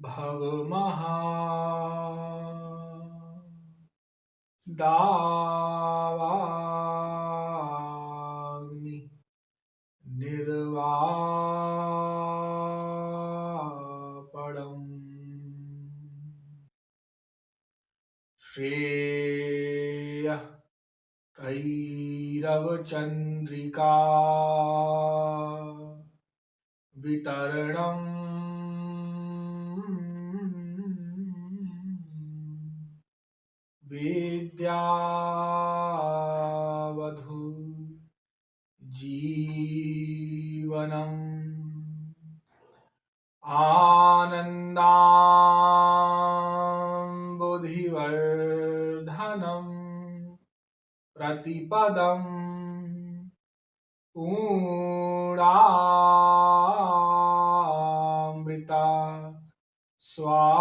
भवमहा दावाग्नि निर्वापणम् श्रेयः कैरवचन्द्रिका वितरणम् विद्यावधू जीवनम् आनन्दाम्बुधिवर्धनम् प्रतिपदम् पूर्णामृता स्वादनम्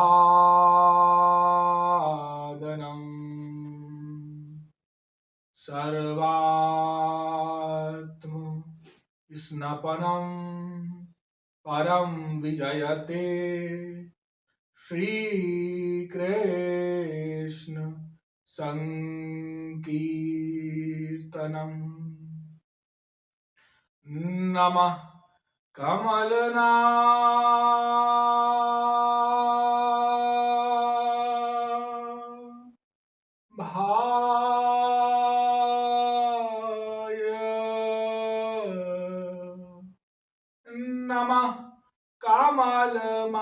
सर्वात्म स्नपनम् परम विजयते श्रीकृष्ण संकीर्तनम् नमः कमलना भाय नमः कमलमालिने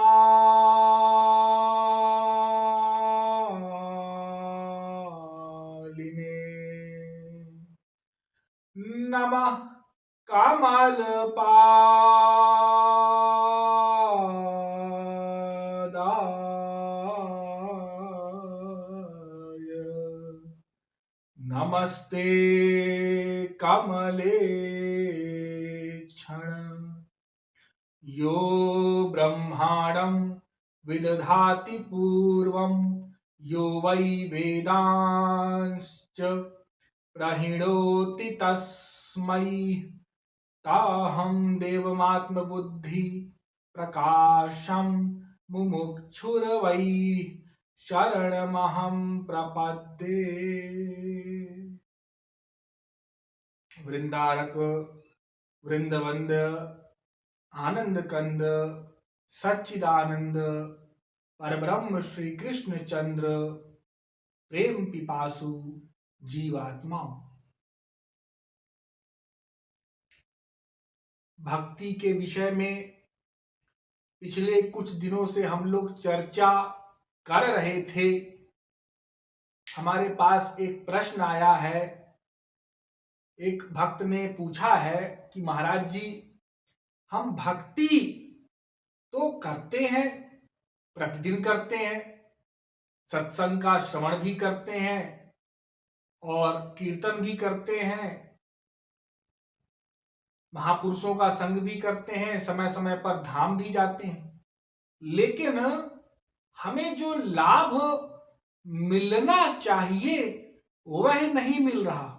नमः कमलपादाय नमस्ते कमले क्षण यो ब्रह्माणं विदधाति पूर्वं यो वै वेदांश्च प्रहिणोति तस्मै ताहं देवमात्मबुद्धि प्रकाशं मुमुक्षुर्वै शरणमहं प्रपद्ये। वृंदारक वृंदवंद आनंद कंद सच्चिदानंद परब्रह्म श्री कृष्ण चंद्र प्रेम पिपासु जीवात्माओं, भक्ति के विषय में पिछले कुछ दिनों से हम लोग चर्चा कर रहे थे। हमारे पास एक प्रश्न आया है, एक भक्त ने पूछा है कि महाराज जी, हम भक्ति तो करते हैं, प्रतिदिन करते हैं, सत्संग का श्रवण भी करते हैं और कीर्तन भी करते हैं, महापुरुषों का संग भी करते हैं, समय समय पर धाम भी जाते हैं, लेकिन हमें जो लाभ मिलना चाहिए वह नहीं मिल रहा।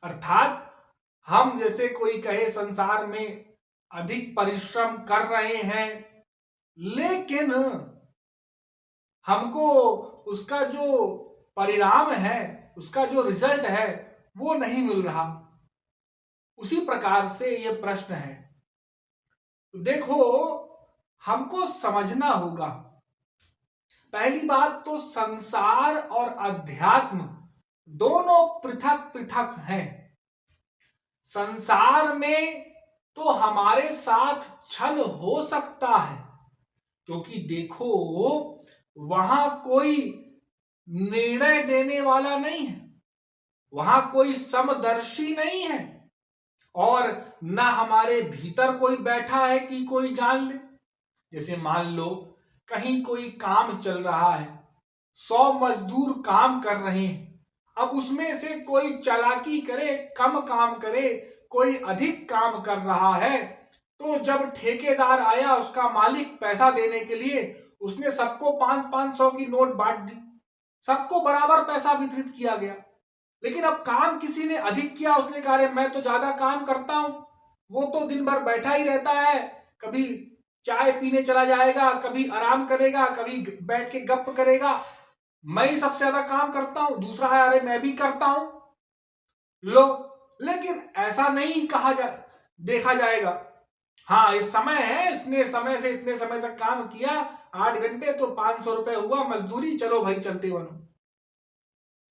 अर्थात हम जैसे कोई कहे संसार में अधिक परिश्रम कर रहे हैं, लेकिन हमको उसका जो परिणाम है, उसका जो रिजल्ट है, वो नहीं मिल रहा। उसी प्रकार से यह प्रश्न है। देखो, हमको समझना होगा, पहली बात तो संसार और अध्यात्म दोनों पृथक पृथक हैं। संसार में तो हमारे साथ छल हो सकता है, क्योंकि देखो वहां कोई निर्णय देने वाला नहीं है, वहां कोई समदर्शी नहीं है, और ना हमारे भीतर कोई बैठा है कि कोई जान ले। जैसे मान लो कहीं कोई काम चल रहा है, 100 मजदूर काम कर रहे हैं, अब उसमें से कोई चालाकी करे, कम काम करे, कोई अधिक काम कर रहा है, तो जब ठेकेदार आया, उसका मालिक पैसा देने के लिए, उसने सबको 500-500 की नोट बांट दी, सबको बराबर पैसा वितरित किया गया। लेकिन अब काम किसी ने अधिक किया, उसने कहा अरे मैं तो ज्यादा काम करता हूं, वो तो दिन भर बैठा ही रहता है, कभी चाय पीने चला जाएगा, कभी आराम करेगा, कभी बैठ के गप करेगा, मैं ही सबसे ज्यादा काम करता हूं, दूसरा है अरे मैं भी करता हूं। लो, लेकिन ऐसा नहीं देखा जाएगा। हाँ, इस समय है, इसने समय से इतने समय तक काम किया, 8 घंटे, तो 500 रुपए हुआ मजदूरी, चलो भाई चलते बनो।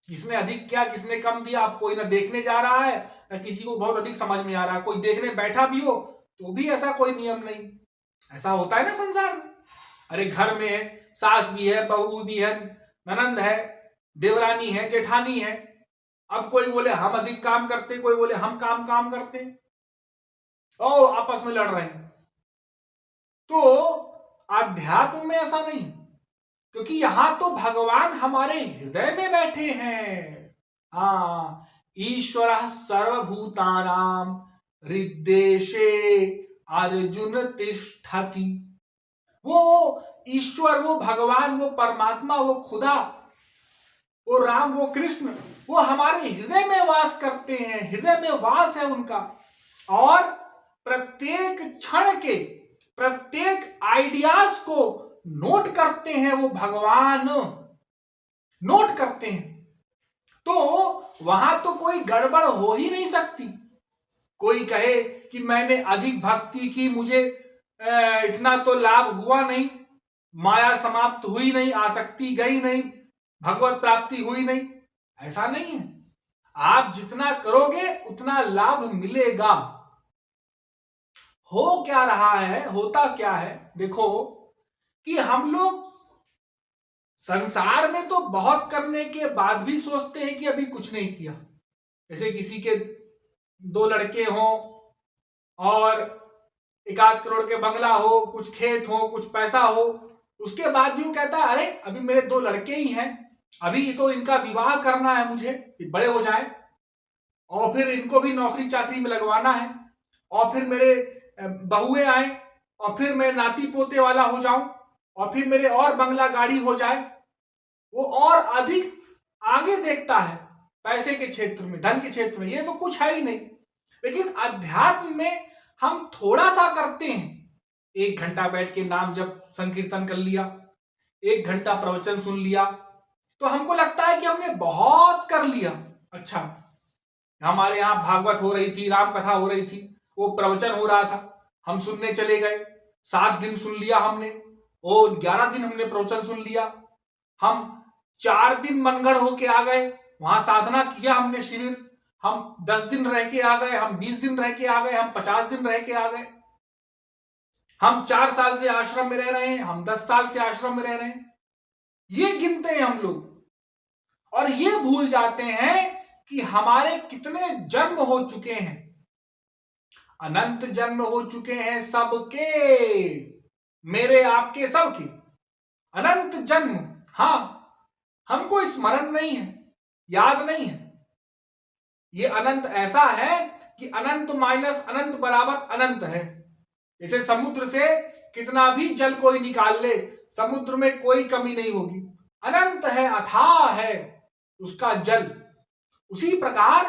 किसने अधिक किया, किसने कम दिया, अब कोई ना देखने जा रहा है, ना किसी को बहुत अधिक समझ में आ रहा है। कोई देखने बैठा भी हो तो भी ऐसा कोई नियम नहीं। ऐसा होता है ना संसार में। अरे घर में है, सास भी है, बहू भी है, ननंद है, देवरानी है, जेठानी है। अब कोई बोले हम अधिक काम करते, कोई बोले हम काम करते, और आपस में लड़ रहे हैं। तो अध्यात्म में ऐसा नहीं, क्योंकि यहां तो भगवान हमारे हृदय में बैठे हैं। हाँ, ईश्वर सर्वभूतानां हृद्देशे अर्जुन तिष्ठति। वो ईश्वर, वो भगवान, वो परमात्मा, वो खुदा, वो राम, वो कृष्ण, वो हमारे हृदय में वास करते हैं, हृदय में वास है उनका। और प्रत्येक क्षण के प्रत्येक आइडियाज को नोट करते हैं, वो भगवान नोट करते हैं। तो वहां तो कोई गड़बड़ हो ही नहीं सकती। कोई कहे कि मैंने अधिक भक्ति की, मुझे इतना तो लाभ हुआ नहीं, माया समाप्त हुई नहीं, आसक्ति गई नहीं, भगवत प्राप्ति हुई नहीं, ऐसा नहीं है। आप जितना करोगे उतना लाभ मिलेगा। हो क्या रहा है, होता क्या है, देखो कि हम लोग संसार में तो बहुत करने के बाद भी सोचते हैं कि अभी कुछ नहीं किया। जैसे किसी के 2 लड़के हों और 1 करोड़ के बंगला हो, कुछ खेत हो, कुछ पैसा हो, उसके बाद भी वो कहता है अरे अभी मेरे 2 लड़के ही हैं, अभी तो इनका विवाह करना है मुझे, बड़े हो जाए, और फिर इनको भी नौकरी चाकरी में लगवाना है, और फिर मेरे बहुएं आए, और फिर मैं नाती पोते वाला हो जाऊं, और फिर मेरे और बंगला गाड़ी हो जाए। वो और अधिक आगे देखता है पैसे के क्षेत्र में, धन के क्षेत्र में। ये तो कुछ है ही नहीं। लेकिन अध्यात्म में हम थोड़ा सा करते हैं। 1 घंटा बैठ के नाम जब संकीर्तन कर लिया, 1 घंटा प्रवचन सुन लिया, तो हमको लगता है कि हमने बहुत कर लिया। अच्छा, हमारे यहाँ भागवत हो रही थी, राम कथा हो रही थी, वो प्रवचन हो रहा था, हम सुनने चले गए, 7 दिन सुन लिया हमने, और 11 दिन हमने प्रवचन सुन लिया। हम 4 दिन मनगढ़ होके आ गए, वहां साधना किया हमने, शिविर। हम 10 दिन रह के आ गए, हम 20 दिन रह के आ गए, हम 50 दिन रह के आ गए। हम 4 साल से आश्रम में रह रहे हैं, हम 10 साल से आश्रम में रह रहे हैं। ये गिनते हैं हम लोग, और ये भूल जाते हैं कि हमारे कितने जन्म हो चुके हैं। अनंत जन्म हो चुके हैं सबके, मेरे आपके सबके अनंत जन्म। हाँ, हमको स्मरण नहीं है, याद नहीं है। ये अनंत ऐसा है कि अनंत माइनस अनंत बराबर अनंत है। जैसे समुद्र से कितना भी जल कोई निकाल ले, समुद्र में कोई कमी नहीं होगी, अनंत है, अथाह है उसका जल। उसी प्रकार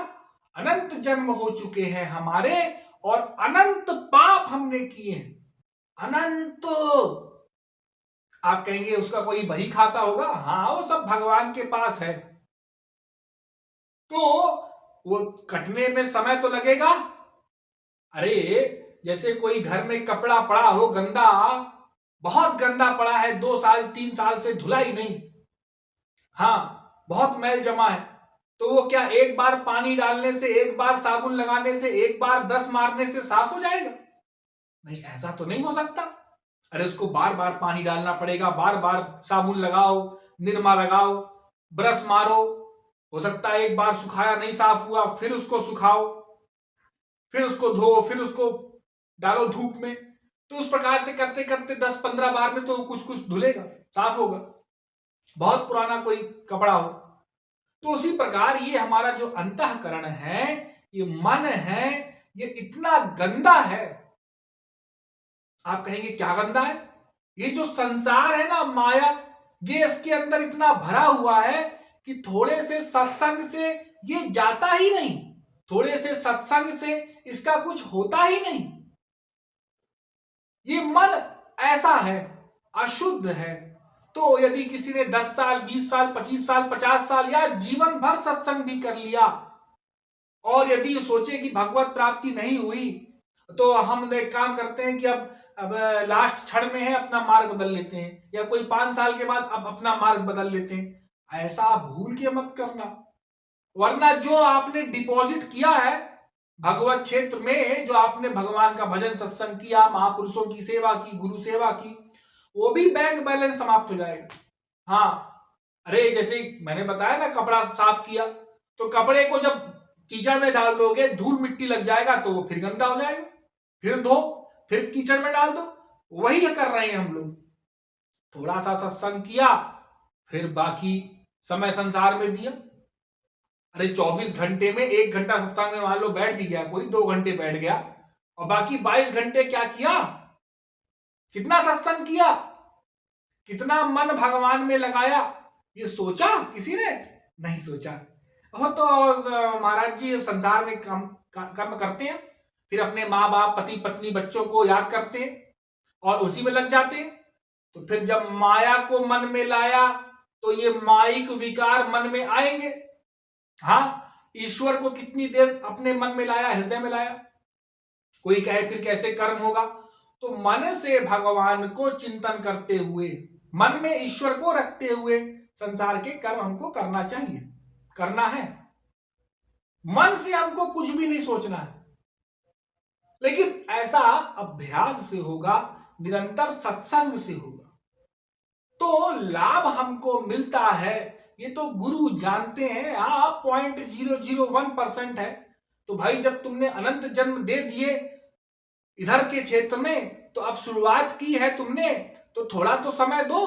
अनंत जन्म हो चुके हैं हमारे, और अनंत पाप हमने किए हैं, अनंत। आप कहेंगे उसका कोई बही खाता होगा, हाँ, वो सब भगवान के पास है। तो वो कटने में समय तो लगेगा। अरे जैसे कोई घर में कपड़ा पड़ा हो गंदा, बहुत गंदा पड़ा है, 2 साल 3 साल से धुला ही नहीं, हाँ, बहुत मैल जमा है, तो वो क्या एक बार पानी डालने से, एक बार साबुन लगाने से, एक बार ब्रश मारने से साफ हो जाएगा? नहीं, ऐसा तो नहीं हो सकता। अरे उसको बार बार पानी डालना पड़ेगा, बार बार साबुन लगाओ, निरमा लगाओ, ब्रश मारो। हो सकता है एक बार सुखाया नहीं साफ हुआ, फिर उसको सुखाओ, फिर उसको धो, फिर उसको डालो धूप में। तो उस प्रकार से करते करते 10-15 बार में तो कुछ कुछ धुलेगा, साफ होगा, बहुत पुराना कोई कपड़ा हो। तो उसी प्रकार ये हमारा जो अंतःकरण है, ये मन है, ये इतना गंदा है। आप कहेंगे क्या गंदा है? ये जो संसार है ना, माया, ये इसके अंदर इतना भरा हुआ है कि थोड़े से सत्संग से ये जाता ही नहीं, थोड़े से सत्संग से इसका कुछ होता ही नहीं। ये मन ऐसा है, अशुद्ध है, तो यदि किसी ने 10 साल, 20 साल, 25 साल, 50 साल या जीवन भर सत्संग भी कर लिया और यदि सोचे कि भगवत प्राप्ति नहीं हुई, तो हम एक काम करते हैं कि अब लास्ट क्षण में है, अपना मार्ग बदल लेते हैं, या कोई 5 साल के बाद अब अपना मार्ग बदल लेते हैं। ऐसा भूल के मत करना, वरना जो आपने डिपॉजिट किया है भगवत क्षेत्र में, जो आपने भगवान का भजन सत्संग किया, महापुरुषों की सेवा की, गुरु सेवा की, वो भी बैंक बैलेंस समाप्त हो जाएगा। हाँ, अरे जैसे मैंने बताया ना, कपड़ा साफ किया तो कपड़े को जब कीचड़ में डाल दोगे, धूल मिट्टी लग जाएगा तो वो फिर गंदा हो जाएगा, फिर धो, फिर कीचड़ में डाल दो। वही कर रहे हैं हम लोग। थोड़ा सा सत्संग किया, फिर बाकी समय संसार में दिया। अरे 24 घंटे में 1 घंटा सत्संग में मान लो बैठ भी गया कोई, 2 घंटे बैठ गया, और बाकी 22 घंटे क्या किया? कितना सत्संग किया, कितना मन भगवान में लगाया, ये सोचा किसी ने? नहीं सोचा। वो तो महाराज जी संसार में कर्म करते हैं, फिर अपने माँ बाप, पति पत्नी, बच्चों को याद करते हैं और उसी में लग जाते हैं। तो फिर जब माया को मन में लाया तो ये माइक विकार मन में आएंगे। हाँ, ईश्वर को कितनी देर अपने मन में लाया, हृदय में लाया। कोई कहे फिर कैसे कर्म होगा? तो मन से भगवान को चिंतन करते हुए, मन में ईश्वर को रखते हुए संसार के कर्म हमको करना चाहिए, करना है। मन से हमको कुछ भी नहीं सोचना है, लेकिन ऐसा अभ्यास से होगा, निरंतर सत्संग से होगा, तो लाभ हमको मिलता है। ये तो गुरु जानते हैं। आप 0.001% है, तो भाई जब तुमने अनंत जन्म दे दिए इधर के क्षेत्र में, तो अब शुरुआत की है तुमने, तो थोड़ा तो समय दो।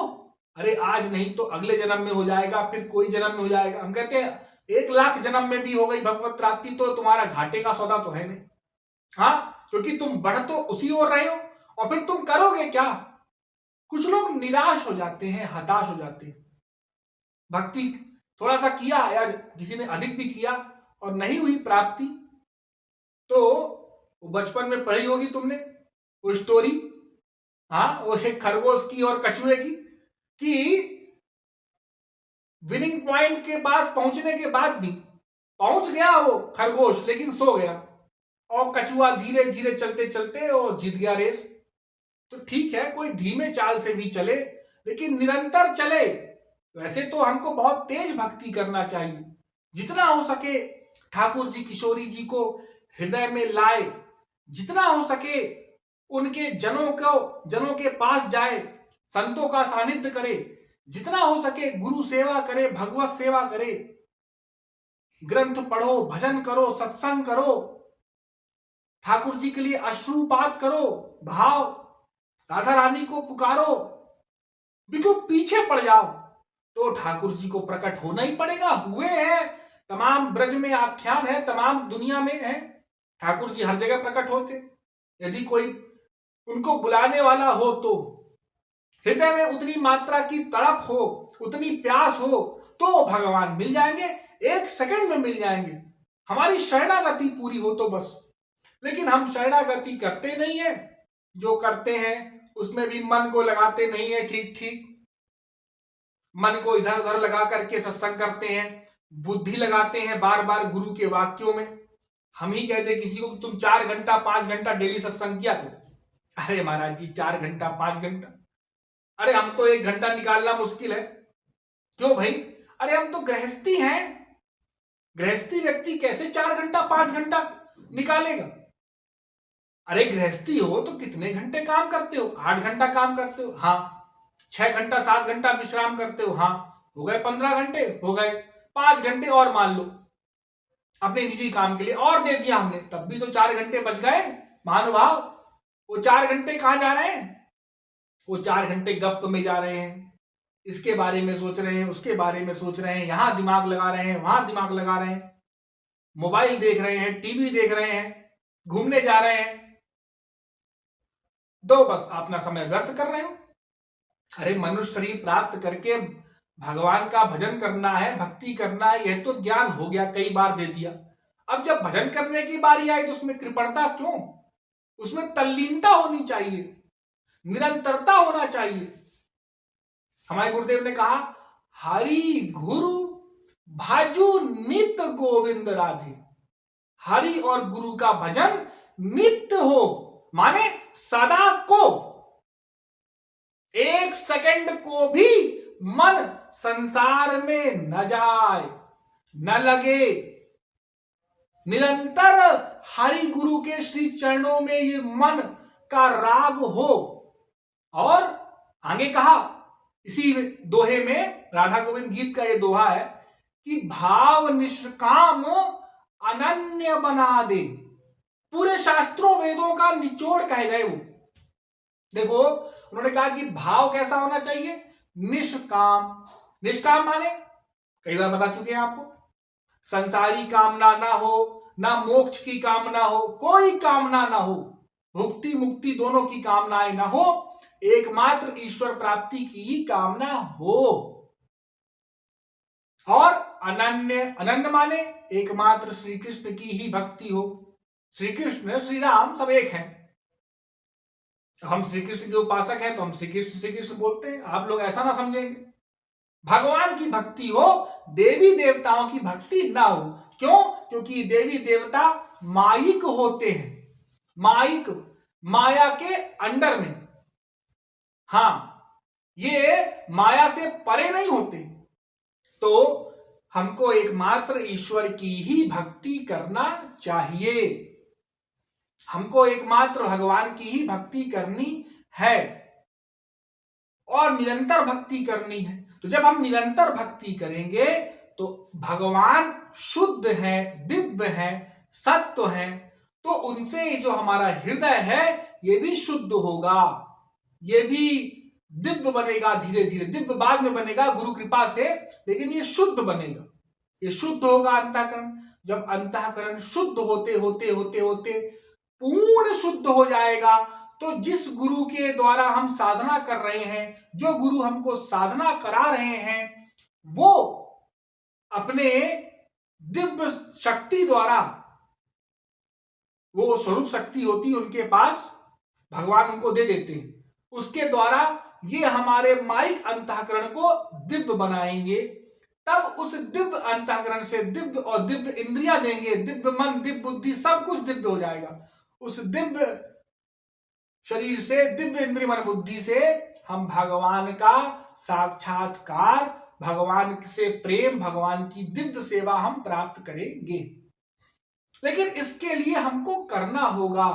अरे आज नहीं तो अगले जन्म में हो जाएगा, फिर कोई जन्म में हो जाएगा। हम कहते हैं 1 लाख जन्म में भी हो गई भगवत प्राप्ति तो तुम्हारा घाटे का सौदा तो है नहीं। हाँ, क्योंकि तुम बढ़ तो उसी ओर रहे हो, और फिर तुम करोगे क्या? कुछ लोग निराश हो जाते हैं, हताश हो जाते हैं। भक्ति थोड़ा सा किया या किसी ने अधिक भी किया और नहीं हुई प्राप्ति, तो बचपन में पढ़ी होगी तुमने वो स्टोरी, हाँ, वो एक खरगोश की और कछुए की, कि विनिंग पॉइंट के पास पहुंचने के बाद भी पहुंच गया वो खरगोश, लेकिन सो गया, और कछुआ धीरे धीरे चलते चलते और जीत गया रेस। तो ठीक है, कोई धीमे चाल से भी चले, लेकिन निरंतर चले। वैसे तो हमको बहुत तेज भक्ति करना चाहिए, जितना हो सके ठाकुर जी, किशोरी जी को हृदय में लाए, जितना हो सके उनके जनों के पास जाए, संतों का सानिध्य करे, जितना हो सके गुरु सेवा करे, भगवत सेवा करे, ग्रंथ पढ़ो, भजन करो, सत्संग करो, ठाकुर जी के लिए अश्रुपात करो, भाव, राधा रानी को पुकारो। बिल्कुल पीछे पड़ जाओ तो ठाकुर जी को प्रकट होना ही पड़ेगा। हुए हैं, तमाम ब्रज में आख्यान है, तमाम दुनिया में है, ठाकुर जी हर जगह प्रकट होते। यदि कोई उनको बुलाने वाला हो, तो हृदय में उतनी मात्रा की तड़प हो, उतनी प्यास हो, तो भगवान मिल जाएंगे, 1 सेकंड में मिल जाएंगे। हमारी शरणागति पूरी हो तो बस। लेकिन हम शरणागति करते नहीं है, जो करते हैं उसमें भी मन को लगाते नहीं है। ठीक मन को इधर उधर लगा करके सत्संग करते हैं, बुद्धि लगाते हैं बार बार गुरु के वाक्यों में। हम ही कहते किसी को तुम 4 घंटा 5 घंटा डेली सत्संग किया तो, अरे महाराज जी 4 घंटा 5 घंटा, अरे हम तो 1 घंटा निकालना मुश्किल है। क्यों भाई? अरे हम तो गृहस्थी हैं, गृहस्थी व्यक्ति कैसे 4 घंटा 5 घंटा निकालेगा? अरे गृहस्थी हो तो कितने घंटे काम करते हो? 8 घंटा काम करते हो, हाँ। 6 घंटा 7 घंटा विश्राम करते हो, हाँ। हो गए 15 घंटे, हो गए 5 घंटे और मान लो अपने निजी काम के लिए और दे दिया हमने, तब भी तो 4 घंटे बच गए महानुभाव। वो 4 घंटे कहां जा रहे हैं? वो 4 घंटे गप में जा रहे हैं, इसके बारे में सोच रहे हैं, उसके बारे में सोच रहे हैं, यहां दिमाग लगा रहे हैं, वहां दिमाग लगा रहे हैं, मोबाइल देख रहे हैं, टीवी देख रहे हैं, घूमने जा रहे हैं, दो बस अपना समय व्यर्थ कर रहे हो। अरे मनुष्य शरीर प्राप्त करके भगवान का भजन करना है, भक्ति करना है, यह तो ज्ञान हो गया, कई बार दे दिया। अब जब भजन करने की बारी आई तो उसमें कृपणता क्यों? उसमें तल्लीनता होनी चाहिए। निरंतरता होना चाहिए। हमारे गुरुदेव ने कहा, हरि गुरु भजु नित्य गोविंद राधे। हरि और गुरु का भजन नित्य हो, माने सदा को, एक सेकंड को भी मन संसार में न जाए, न लगे। निरंतर हरि गुरु के श्री चरणों में ये मन का राग हो। और आगे कहा इसी दोहे में, राधा गोविंद गीत का ये दोहा है कि भाव निष्काम अनन्य बना दे। पूरे शास्त्रों वेदों का निचोड़ कहे गए वो। देखो उन्होंने कहा कि भाव कैसा होना चाहिए, निष्काम। निष्काम माने कई बार बता चुके हैं आपको, संसारी कामना ना हो, ना मोक्ष की कामना हो, कोई कामना ना हो, भुक्ति मुक्ति दोनों की कामनाएं ना हो, एकमात्र ईश्वर प्राप्ति की ही कामना हो। और अनन्य, अनन्य माने एकमात्र श्री कृष्ण की ही भक्ति हो। श्री कृष्ण श्री राम सब एक हैं। हम श्री कृष्ण के उपासक हैं तो हम श्री कृष्ण बोलते हैं, आप लोग ऐसा ना समझेंगे। भगवान की भक्ति हो, देवी देवताओं की भक्ति ना हो। क्यों? क्योंकि देवी देवता माइक होते हैं, माइक, माया के अंडर में। हाँ, ये माया से परे नहीं होते। तो हमको एकमात्र ईश्वर की ही भक्ति करना चाहिए, हमको एकमात्र भगवान की ही भक्ति करनी है और निरंतर भक्ति करनी है। तो जब हम निरंतर भक्ति करेंगे तो भगवान शुद्ध है, दिव्य है, सत्य है, तो उनसे जो हमारा हृदय है ये भी शुद्ध होगा, ये भी दिव्य बनेगा। धीरे धीरे दिव्य बाद में बनेगा गुरु कृपा से, लेकिन ये शुद्ध बनेगा, ये शुद्ध होगा अंतःकरण। जब अंतःकरण शुद्ध होते होते होते होते पूर्ण शुद्ध हो जाएगा, तो जिस गुरु के द्वारा हम साधना कर रहे हैं, जो गुरु हमको साधना करा रहे हैं, वो अपने दिव्य शक्ति द्वारा, वो स्वरूप शक्ति होती है उनके पास, भगवान उनको दे देते हैं, उसके द्वारा ये हमारे माइक अंतःकरण को दिव्य बनाएंगे। तब उस दिव्य अंतःकरण से दिव्य और दिव्य इंद्रियां देंगे, दिव्य मन, दिव्य बुद्धि, सब कुछ दिव्य हो जाएगा। उस दिव्य शरीर से, दिव्य इंद्रिय मन बुद्धि से हम भगवान का साक्षात्कार, भगवान से प्रेम, भगवान की दिव्य सेवा हम प्राप्त करेंगे। लेकिन इसके लिए हमको करना होगा।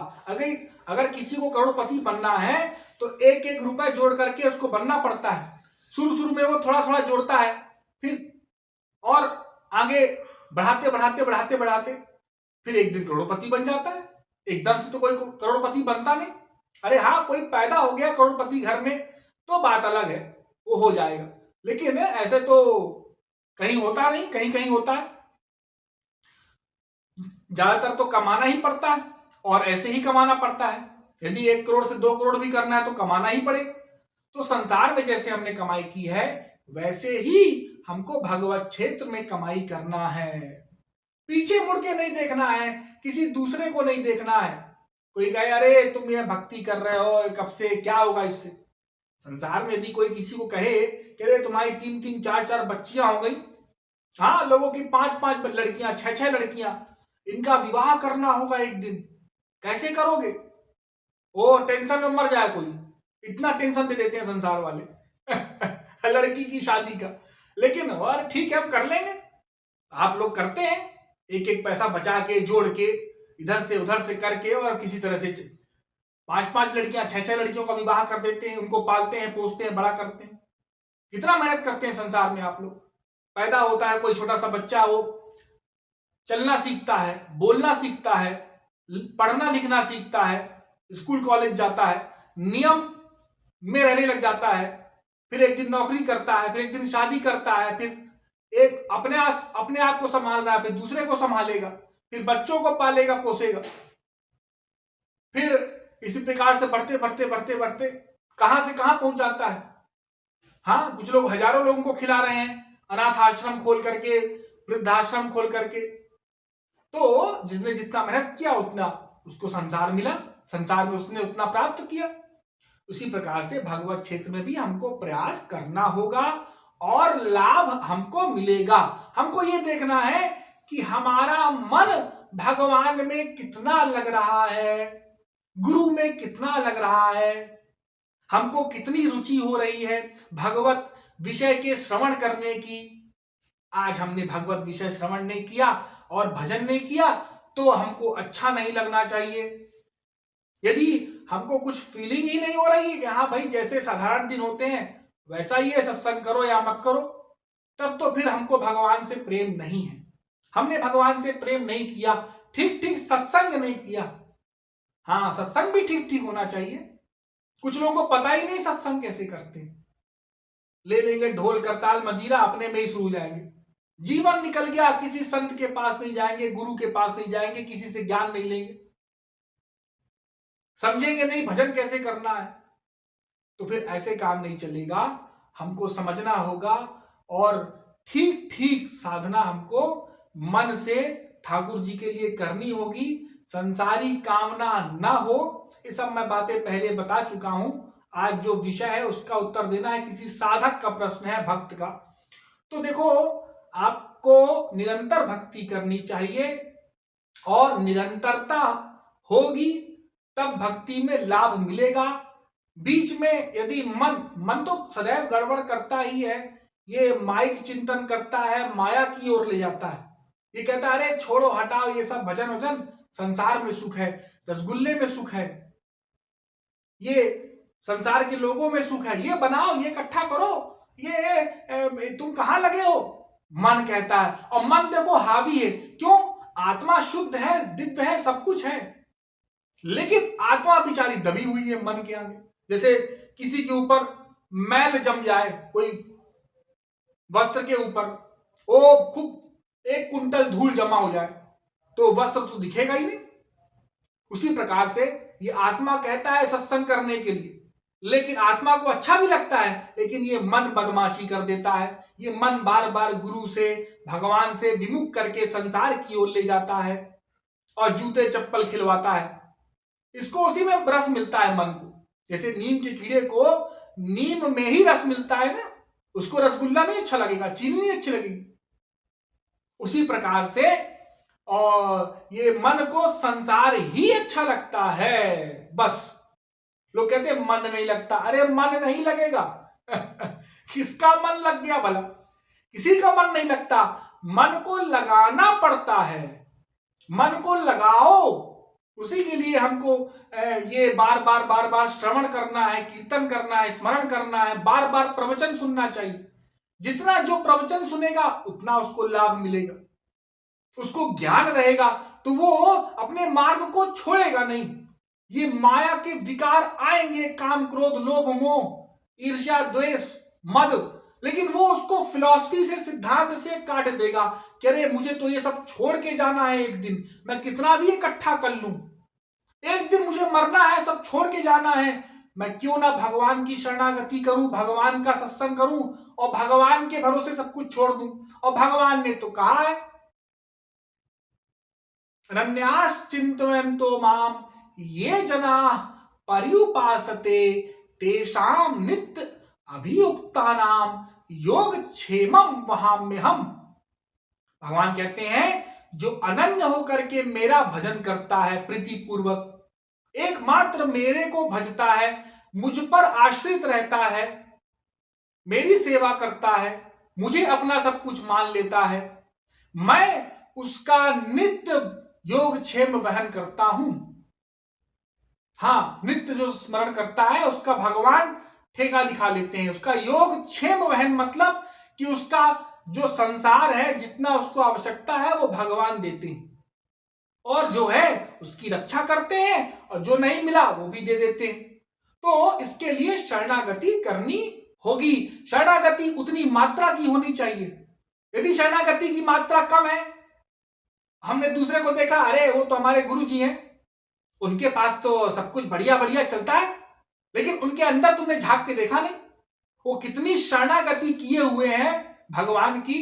अगर किसी को करोड़पति बनना है तो एक एक रुपए जोड़ करके उसको बनना पड़ता है। शुरू में वो थोड़ा थोड़ा जोड़ता है, फिर और आगे बढ़ाते फिर एक दिन करोड़पति बन जाता है। एकदम से तो कोई करोड़पति बनता नहीं। अरे हाँ, कोई पैदा हो गया करोड़पति घर में तो बात अलग है, वो हो जाएगा, लेकिन ऐसे तो कहीं होता नहीं, कहीं कहीं होता है। ज्यादातर तो कमाना ही पड़ता है और ऐसे ही कमाना पड़ता है। यदि 1 करोड़ से 2 करोड़ भी करना है तो कमाना ही पड़ेगा। तो संसार में जैसे हमने कमाई की है, वैसे ही हमको भगवत क्षेत्र में कमाई करना है। पीछे मुड़ के नहीं देखना है, किसी दूसरे को नहीं देखना है। कोई कहे अरे तुम ये भक्ति कर रहे हो कब से, क्या होगा इससे। संसार में यदि कोई किसी को कहे कि अरे तुम्हारी 3-3, 4-4 बच्चियां हो गई, हाँ, लोगों की 5-5 लड़कियां, 6-6 लड़कियां, इनका विवाह करना होगा एक दिन, कैसे करोगे? ओ टेंशन में मर जाए कोई, इतना टेंशन दे देते हैं संसार वाले लड़की की शादी का। लेकिन और ठीक है, हम कर लेंगे। आप लोग करते हैं, एक एक पैसा बचा के, जोड़ के, इधर से उधर से करके, और किसी तरह से 5-5 लड़कियां, 6-6 लड़कियों का विवाह कर देते हैं, उनको पालते हैं, पोसते हैं, बड़ा करते हैं। कितना मेहनत करते हैं संसार में आप लोग। पैदा होता है कोई छोटा सा बच्चा, वो चलना सीखता है, बोलना सीखता है, पढ़ना लिखना सीखता है, स्कूल कॉलेज जाता है, नियम में रहने लग जाता है, फिर एक दिन नौकरी करता है, फिर एक दिन शादी करता है, फिर एक अपने आप को संभाल रहा है, फिर दूसरे को संभालेगा, फिर बच्चों को पालेगा, पोसेगा, फिर इसी प्रकार से बढ़ते बढ़ते कहां से कहां पहुंच जाता है। हाँ, कुछ लोग हजारों लोगों को खिला रहे हैं, अनाथ आश्रम खोल करके, वृद्धाश्रम खोल करके। तो जिसने जितना मेहनत किया उतना उसको संसार मिला, संसार में उसने उतना प्राप्त किया। उसी प्रकार से भगवत क्षेत्र में भी हमको प्रयास करना होगा और लाभ हमको मिलेगा। हमको ये देखना है कि हमारा मन भगवान में कितना लग रहा है, गुरु में कितना लग रहा है, हमको कितनी रुचि हो रही है भगवत विषय के श्रवण करने की। आज हमने भगवत विषय श्रवण नहीं किया और भजन नहीं किया तो हमको अच्छा नहीं लगना चाहिए। यदि हमको कुछ फीलिंग ही नहीं हो रही है कि हाँ भाई जैसे साधारण दिन होते हैं वैसा ही है, सत्संग करो या मत करो, तब तो फिर हमको भगवान से प्रेम नहीं है। हमने भगवान से प्रेम नहीं किया, ठीक ठीक सत्संग नहीं किया। हाँ, सत्संग भी ठीक ठीक होना चाहिए। कुछ लोगों को पता ही नहीं सत्संग कैसे करते, ले लेंगे ढोल करताल मजीरा, अपने में ही शुरू हो जाएंगे। जीवन निकल गया, किसी संत के पास नहीं जाएंगे, गुरु के पास नहीं जाएंगे, किसी से ज्ञान नहीं लेंगे, समझेंगे नहीं भजन कैसे करना है। तो फिर ऐसे काम नहीं चलेगा। हमको समझना होगा और ठीक ठीक साधना हमको मन से ठाकुर जी के लिए करनी होगी। संसारी कामना ना हो, ये सब मैं बातें पहले बता चुका हूं। आज जो विषय है उसका उत्तर देना है। किसी साधक का प्रश्न है, भक्त का। तो देखो, आपको निरंतर भक्ति करनी चाहिए और निरंतरता होगी तब भक्ति में लाभ मिलेगा। बीच में यदि मन तो सदैव गड़बड़ करता ही है, ये माइक चिंतन करता है, माया की ओर ले जाता है। ये कहता है अरे छोड़ो हटाओ ये सब भजन वजन, संसार में सुख है, रसगुल्ले में सुख है, ये संसार के लोगों में सुख है, ये बनाओ, ये इकट्ठा करो, ये तुम कहां लगे हो, मन कहता है। और मन देखो हावी है, क्यों? आत्मा शुद्ध है, दिव्य है, सब कुछ है, लेकिन आत्मा बेचारी दबी हुई है मन के आगे। जैसे किसी के ऊपर मैल जम जाए, कोई वस्त्र के ऊपर वो खूब 1 कुंटल धूल जमा हो जाए तो वस्त्र तो दिखेगा ही नहीं। उसी प्रकार से ये आत्मा कहता है सत्संग करने के लिए, लेकिन आत्मा को अच्छा भी लगता है, लेकिन ये मन बदमाशी कर देता है। ये मन बार बार गुरु से, भगवान से विमुख करके संसार की ओर ले जाता है और जूते चप्पल खिलवाता है। इसको उसी में रस मिलता है मन को। जैसे नीम के कीड़े को नीम में ही रस मिलता है ना, उसको रसगुल्ला नहीं अच्छा लगेगा, चीनी नहीं अच्छी लगेगी। उसी प्रकार से और ये मन को संसार ही अच्छा लगता है। बस लोग कहते हैं मन नहीं लगता, अरे मन नहीं लगेगा किसका मन लग गया भला? किसी का मन नहीं लगता, मन को लगाना पड़ता है। मन को लगाओ, उसी के लिए हमको ये बार बार श्रवण करना है, कीर्तन करना है, स्मरण करना है, बार बार प्रवचन सुनना चाहिए। जितना जो प्रवचन सुनेगा उतना उसको लाभ मिलेगा, उसको ज्ञान रहेगा, तो वो अपने मार्ग को छोड़ेगा नहीं। ये माया के विकार आएंगे, काम क्रोध लोभ मोह ईर्ष्या द्वेष मद, लेकिन वो उसको फिलॉसफी से, सिद्धांत से काट देगा कि अरे मुझे तो ये सब छोड़ के जाना है, एक दिन मैं कितना भी इकट्ठा कर लूं, एक दिन मुझे मरना है, सब छोड़ के जाना है, मैं क्यों ना भगवान की शरणागति करूं, भगवान का सत्संग करूं और भगवान के भरोसे सब कुछ छोड़ दूं। और भगवान ने तो कहा है अनन्यास चिंतयन्तो माम ये जना पर्युपासते तेषाम नित्य अभियुक्तानाम योगक्षेमम वहाम्यहम्। भगवान कहते हैं जो अनन्य होकर के मेरा भजन करता है, प्रीति पूर्वक एकमात्र मेरे को भजता है, मुझ पर आश्रित रहता है, मेरी सेवा करता है, मुझे अपना सब कुछ मान लेता है, मैं उसका नित्य योगक्षेम वहन करता हूं। हाँ, नित्य जो स्मरण करता है उसका भगवान ठेका लिखा लेते हैं। उसका योगक्षेम वहन मतलब कि उसका जो संसार है, जितना उसको आवश्यकता है वो भगवान देते हैं, और जो है उसकी रक्षा करते हैं, और जो नहीं मिला वो भी दे देते हैं। तो इसके लिए शरणागति करनी होगी। शरणागति उतनी मात्रा की होनी चाहिए। यदि शरणागति की मात्रा कम है, हमने दूसरे को देखा, अरे वो तो हमारे गुरु जी हैं, उनके पास तो सब कुछ बढ़िया बढ़िया चलता है, लेकिन उनके अंदर तुमने झांक के देखा नहीं, वो कितनी शरणागति किए हुए हैं भगवान की,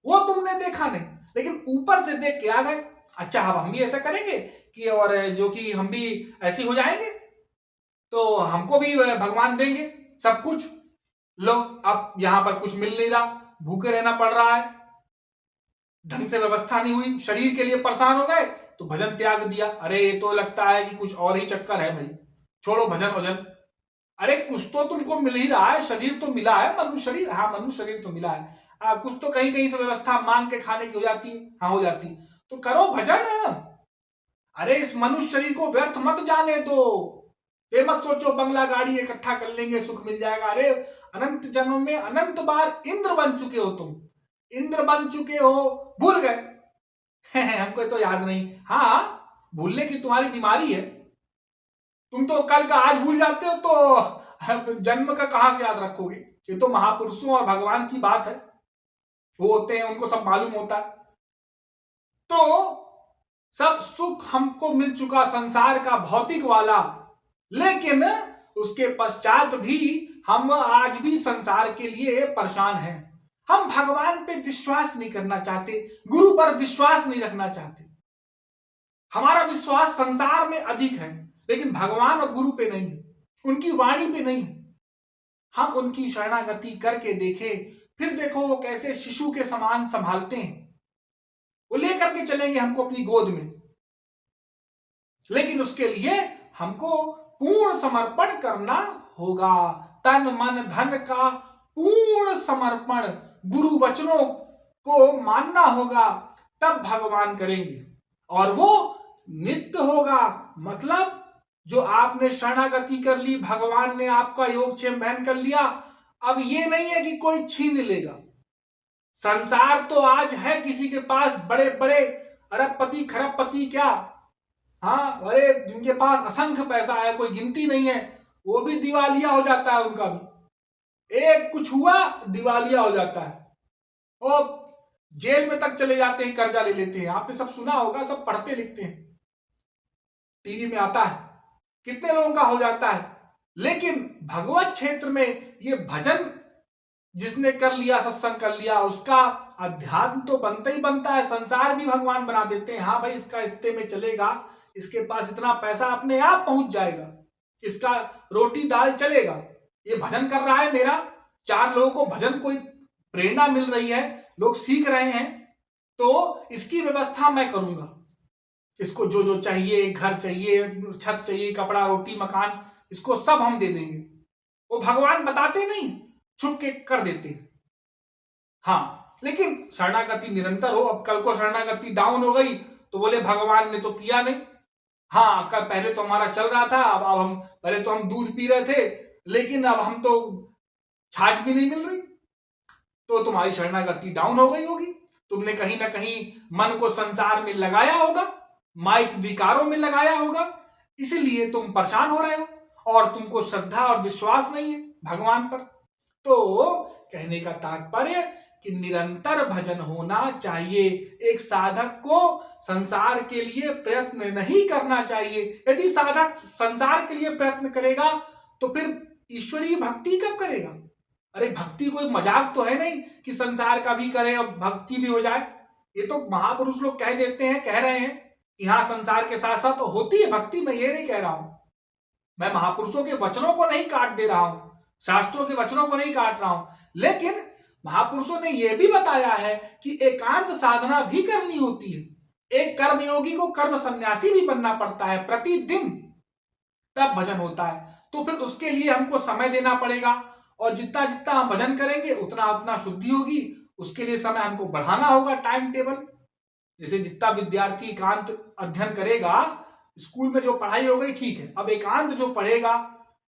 वो तुमने देखा नहीं, लेकिन ऊपर से देख के आ गए। अच्छा अब हम भी ऐसा करेंगे कि और जो कि हम भी ऐसे हो जाएंगे। तो हमको भी भगवान देंगे सब कुछ। लो, अब यहां पर कुछ मिल नहीं रहा, भूखे रहना पड़ रहा है, ढंग से व्यवस्था नहीं हुई, शरीर के लिए परेशान हो गए तो भजन त्याग दिया। अरे ये तो लगता है कि कुछ और ही चक्कर है भाई, छोड़ो भजन वजन। अरे कुछ तो तुमको मिल ही रहा है, शरीर तो मिला है, मनुष्य शरीर, हाँ मनुष्य शरीर तो मिला है, कुछ तो कहीं कहीं से व्यवस्था मांग के खाने की हो जाती है, हाँ हो जाती, तो करो भजन। अरे इस मनुष्य शरीर को व्यर्थ मत जाने दो, ये मत सोचो बंगला गाड़ी इकट्ठा कर लेंगे सुख मिल जाएगा। अरे अनंत जन्म में अनंत बार इंद्र बन चुके हो तुम, इंद्र बन चुके हो, भूल गए हमको तो याद नहीं। हाँ, भूलने की तुम्हारी बीमारी है, तुम तो कल का आज भूल जाते हो, तो जन्म का कहां से याद रखोगे। ये तो महापुरुषों और भगवान की बात है, वो होते हैं, उनको सब मालूम होता है। तो सब सुख हमको मिल चुका संसार का भौतिक वाला, लेकिन उसके पश्चात भी हम आज भी संसार के लिए परेशान हैं। हम भगवान पे विश्वास नहीं करना चाहते, गुरु पर विश्वास नहीं रखना चाहते। हमारा विश्वास संसार में अधिक है, लेकिन भगवान और गुरु पे नहीं है, उनकी वाणी पे नहीं है। हम उनकी शरणागति करके देखें, फिर देखो वो कैसे शिशु के समान संभालते हैं, वो लेकर के चलेंगे हमको अपनी गोद में। लेकिन उसके लिए हमको पूर्ण समर्पण करना होगा, तन मन धन का पूर्ण समर्पण, गुरु वचनों को मानना होगा, तब भगवान करेंगे। और वो नित्य होगा, मतलब जो आपने शरणागति कर ली, भगवान ने आपका योगक्षेम बहन कर लिया, अब ये नहीं है कि कोई छीन लेगा। संसार तो आज है किसी के पास बड़े बड़े अरबपति खरबपति, क्या, हाँ, अरे जिनके पास असंख्य पैसा है, कोई गिनती नहीं है, वो भी दिवालिया हो जाता है, उनका भी एक कुछ हुआ दिवालिया हो जाता है, और जेल में तक चले जाते हैं, कर्जा ले लेते हैं। आपने सब सुना होगा, सब पढ़ते लिखते हैं, टीवी में आता है, कितने लोगों का हो जाता है। लेकिन भगवत क्षेत्र में ये भजन जिसने कर लिया, सत्संग कर लिया, उसका अध्यात्म तो बनता ही बनता है, संसार भी भगवान बना देते हैं। हाँ भाई, इसका रिश्ते में चलेगा, इसके पास इतना पैसा अपने आप पहुंच जाएगा, इसका रोटी दाल चलेगा, ये भजन कर रहा है मेरा, 4 लोगों को भजन कोई प्रेरणा मिल रही है, लोग सीख रहे हैं, तो इसकी व्यवस्था मैं करूंगा, इसको जो जो चाहिए, घर चाहिए, छत चाहिए, कपड़ा रोटी मकान, इसको सब हम दे देंगे। वो भगवान बताते नहीं, छुप के कर देते हैं। हाँ, लेकिन शरणागति निरंतर हो। अब कल को शरणागति डाउन हो गई तो बोले भगवान ने तो किया नहीं। हाँ, कल पहले तो हमारा चल रहा था, अब हम पहले तो हम दूध पी रहे थे, लेकिन अब हम तो छाछ भी नहीं मिल रही, तो तुम्हारी शरणागति डाउन हो गई होगी। तुमने कहीं ना कहीं मन को संसार में लगाया होगा, माइक विकारों में लगाया होगा, इसीलिए तुम परेशान हो रहे हो, और तुमको श्रद्धा और विश्वास नहीं है भगवान पर। तो कहने का तात्पर्य कि निरंतर भजन होना चाहिए। एक साधक को संसार के लिए प्रयत्न नहीं करना चाहिए। यदि साधक संसार के लिए प्रयत्न करेगा तो फिर ईश्वरीय भक्ति कब करेगा। अरे भक्ति कोई मजाक तो है नहीं कि संसार का भी करे और भक्ति भी हो जाए। ये तो महापुरुष लोग कह देते हैं, कह रहे हैं कि हाँ संसार के साथ साथ तो होती है भक्ति। मैं ये नहीं कह रहा हूं, मैं महापुरुषों के वचनों को नहीं काट दे रहा हूं, शास्त्रों के वचनों को नहीं काट रहा हूं, लेकिन महापुरुषों ने यह भी बताया है कि एकांत साधना भी करनी होती है। एक कर्मयोगी को कर्म सन्यासी भी बनना पड़ता है प्रतिदिन, तब भजन होता है। तो फिर उसके लिए हमको समय देना पड़ेगा, और जितना जितना हम भजन करेंगे उतना उतना शुद्धि होगी। उसके लिए समय हमको बढ़ाना होगा, टाइम टेबल। जैसे जितना विद्यार्थी एकांत अध्ययन करेगा, स्कूल में जो पढ़ाई हो गई ठीक है, अब एकांत जो पढ़ेगा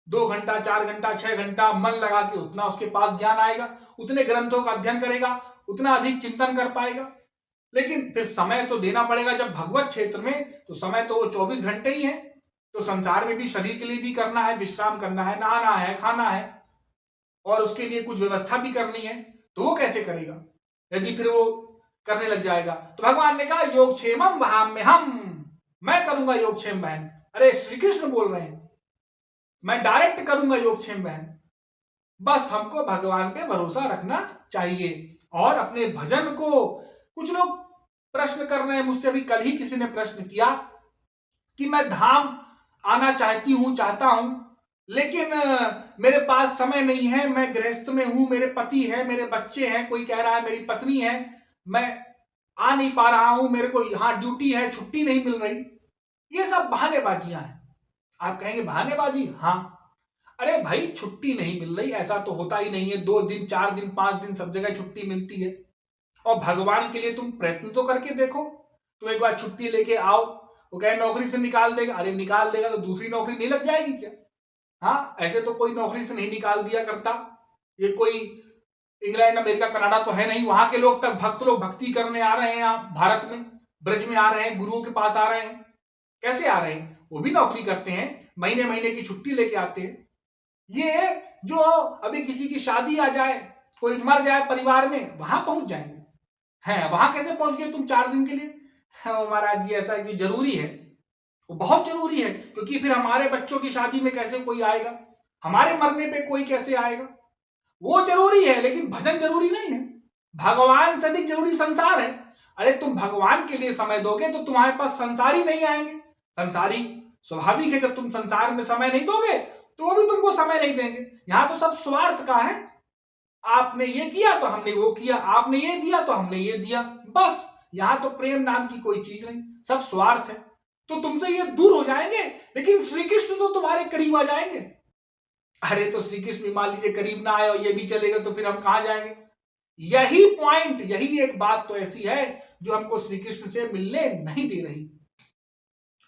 2 घंटा 4 घंटा 6 घंटा मन लगा के, उतना उसके पास ज्ञान आएगा, उतने ग्रंथों का अध्ययन करेगा, उतना अधिक चिंतन कर पाएगा। लेकिन फिर समय तो देना पड़ेगा। जब भगवत क्षेत्र में तो समय तो 24 घंटे ही है, तो संसार में भी शरीर के लिए भी करना है, विश्राम करना है, नहाना है, खाना है, और उसके लिए कुछ व्यवस्था भी करनी है। तो वो कैसे करेगा यदि फिर वो करने लग जाएगा। तो भगवान ने कहा योगक्षेमम वहाम्यहम्, मैं करूंगा योगक्षेम बहन। अरे श्री कृष्ण बोल रहे हैं, मैं डायरेक्ट करूंगा योगक्षेम बहन। बस हमको भगवान पे भरोसा रखना चाहिए और अपने भजन को, कुछ लोग प्रश्न कर रहे हैं मुझसे, अभी कल ही किसी ने प्रश्न किया कि मैं धाम आना चाहता हूं, लेकिन मेरे पास समय नहीं है, मैं गृहस्थ में हूं, मेरे पति है, मेरे बच्चे हैं, कोई कह रहा है मेरी पत्नी है, मैं आ नहीं पा रहा हूं, मेरे को यहां ड्यूटी है, छुट्टी नहीं मिल रही। ये सब बहानेबाजियां हैं। आप कहेंगे बहानेबाजी? हाँ। अरे भाई, छुट्टी नहीं मिल रही ऐसा तो होता ही नहीं है। 2 दिन, 4 दिन, 5 दिन सब जगह छुट्टी मिलती है। और भगवान के लिए तुम प्रयत्न तो करके देखो। तुम एक बार छुट्टी लेके आओ, वो कहे नौकरी से निकाल देगा। अरे निकाल देगा तो दूसरी नौकरी नहीं लग जाएगी क्या? हाँ, ऐसे तो कोई नौकरी से नहीं निकाल दिया करता। ये कोई इंग्लैंड, अमेरिका, कनाडा तो है नहीं। वहां के लोग तक, भक्त लोग भक्ति करने आ रहे हैं यहाँ भारत में, ब्रज में आ रहे हैं, गुरुओं के पास आ रहे हैं। कैसे आ रहे हैं? वो भी नौकरी करते हैं, महीने महीने की छुट्टी लेके आते हैं। ये जो अभी किसी की शादी आ जाए, कोई मर जाए परिवार में, वहां पहुंच जाएंगे। हैं, वहां कैसे पहुंच गए तुम 4 दिन के लिए? हाँ, महाराज जी ऐसा कि जरूरी है, वो बहुत जरूरी है, क्योंकि फिर हमारे बच्चों की शादी में कैसे कोई आएगा, हमारे मरने पे कोई कैसे आएगा? वो जरूरी है, लेकिन भजन जरूरी नहीं है। भगवान से अधिक जरूरी संसार है। अरे तुम भगवान के लिए समय दोगे तो तुम्हारे पास संसारी नहीं आएंगे। संसारी स्वाभाविक है, जब तुम संसार में समय नहीं दोगे तो वो भी तुमको समय नहीं देंगे। यहां तो सब स्वार्थ का है। आपने ये किया तो हमने वो किया, आपने ये दिया तो हमने ये दिया, बस। यहां तो प्रेम नाम की कोई चीज नहीं, सब स्वार्थ है। तो तुमसे ये दूर हो जाएंगे, लेकिन श्री कृष्ण तो तुम्हारे करीब आ जाएंगे। अरे तो श्री कृष्ण मान लीजिए करीब ना आए और ये भी चलेगा तो फिर हम कहां जाएंगे? यही पॉइंट, यही एक बात तो ऐसी है जो हमको श्री कृष्ण से मिलने नहीं दे रही।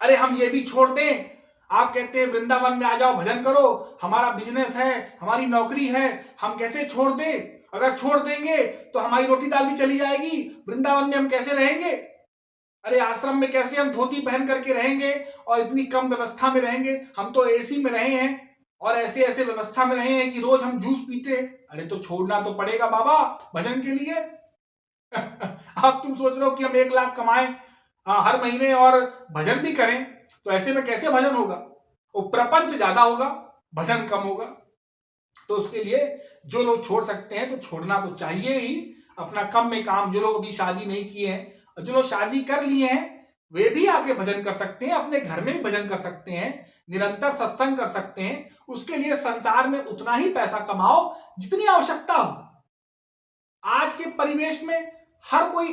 अरे हम ये भी छोड़ दें, आप कहते हैं वृंदावन में आ जाओ, भजन करो, हमारा बिजनेस है, हमारी नौकरी है, हम कैसे छोड़ दें? अगर छोड़ देंगे तो हमारी रोटी दाल भी चली जाएगी, वृंदावन में हम कैसे रहेंगे? अरे आश्रम में कैसे हम धोती पहन करके रहेंगे और इतनी कम व्यवस्था में रहेंगे? हम तो एसी में रहे हैं और ऐसे ऐसे व्यवस्था में रहे हैं कि रोज हम जूस पीते हैं। अरे तो छोड़ना तो पड़ेगा बाबा भजन के लिए। अब तुम सोच रहे हो कि हम 1 लाख कमाएं हर महीने और भजन भी करें, तो ऐसे में कैसे भजन होगा? वो प्रपंच ज्यादा होगा, भजन कम होगा। तो उसके लिए जो लोग छोड़ सकते हैं तो छोड़ना तो चाहिए ही। अपना कम में काम, जो लोग अभी शादी नहीं किए हैं और जो लोग शादी कर लिए हैं वे भी आके भजन कर सकते हैं, अपने घर में भी भजन कर सकते हैं, निरंतर सत्संग कर सकते हैं। उसके लिए संसार में उतना ही पैसा कमाओ जितनी आवश्यकता हो। आज के परिवेश में हर कोई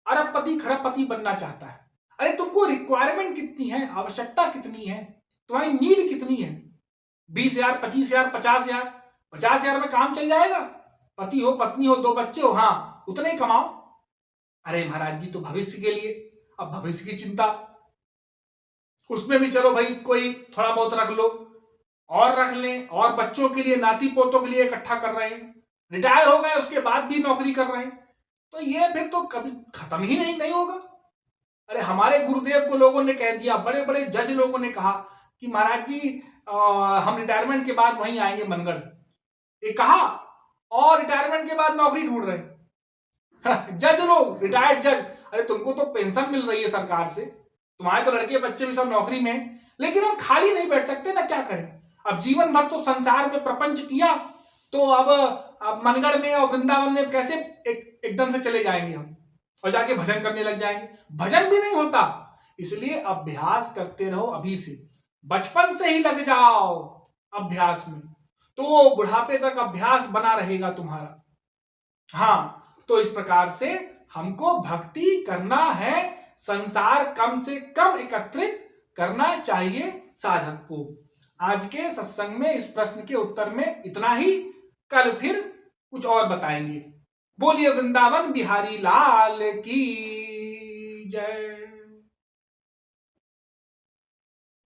अरबपति खरबपति बनना चाहता है। अरे तुमको रिक्वायरमेंट कितनी है, आवश्यकता कितनी है, तुम्हारी नीड कितनी है? 20,000, 25,000, 50,000, 50,000 में काम चल जाएगा? पति हो, पत्नी हो, 2 बच्चे हो, हाँ उतने ही कमाओ। अरे महाराज जी तो भविष्य के लिए, अब भविष्य की चिंता, उसमें भी चलो भाई कोई थोड़ा बहुत रख लो और रख लें, और बच्चों के लिए, नाती पोतों के लिए इकट्ठा कर रहे हैं। रिटायर हो गए उसके बाद भी नौकरी कर रहे हैं, तो ये फिर तो कभी खत्म ही नहीं होगा। अरे हमारे गुरुदेव को लोगों ने कह दिया, बड़े बड़े जज लोगों ने कहा कि महाराज जी हम रिटायरमेंट के बाद वहीं आएंगे मनगढ़। ये कहा और रिटायरमेंट के बाद नौकरी ढूंढ रहे हैं। जज लोग, रिटायर्ड जज। अरे तुमको तो पेंशन मिल रही है सरकार से, तुम्हारे तो लड़के बच्चे भी सब नौकरी में हैं, लेकिन हम खाली नहीं बैठ सकते ना, क्या करें? अब जीवन भर तो संसार में प्रपंच किया, तो अब मनगढ़ में और वृंदावन में कैसे एकदम से चले जाएंगे हम और जाके भजन करने लग जाएंगे? भजन भी नहीं होता। इसलिए अभ्यास करते रहो अभी से, बचपन से ही लग जाओ अभ्यास में, तो वो बुढ़ापे तक अभ्यास बना रहेगा तुम्हारा। हाँ, तो इस प्रकार से हमको भक्ति करना है, संसार कम से कम एकत्रित करना चाहिए साधक को। आज के सत्संग में इस प्रश्न के उत्तर में इतना ही, कल फिर कुछ और बताएंगे। बोलिए वृंदावन बिहारी लाल की जय।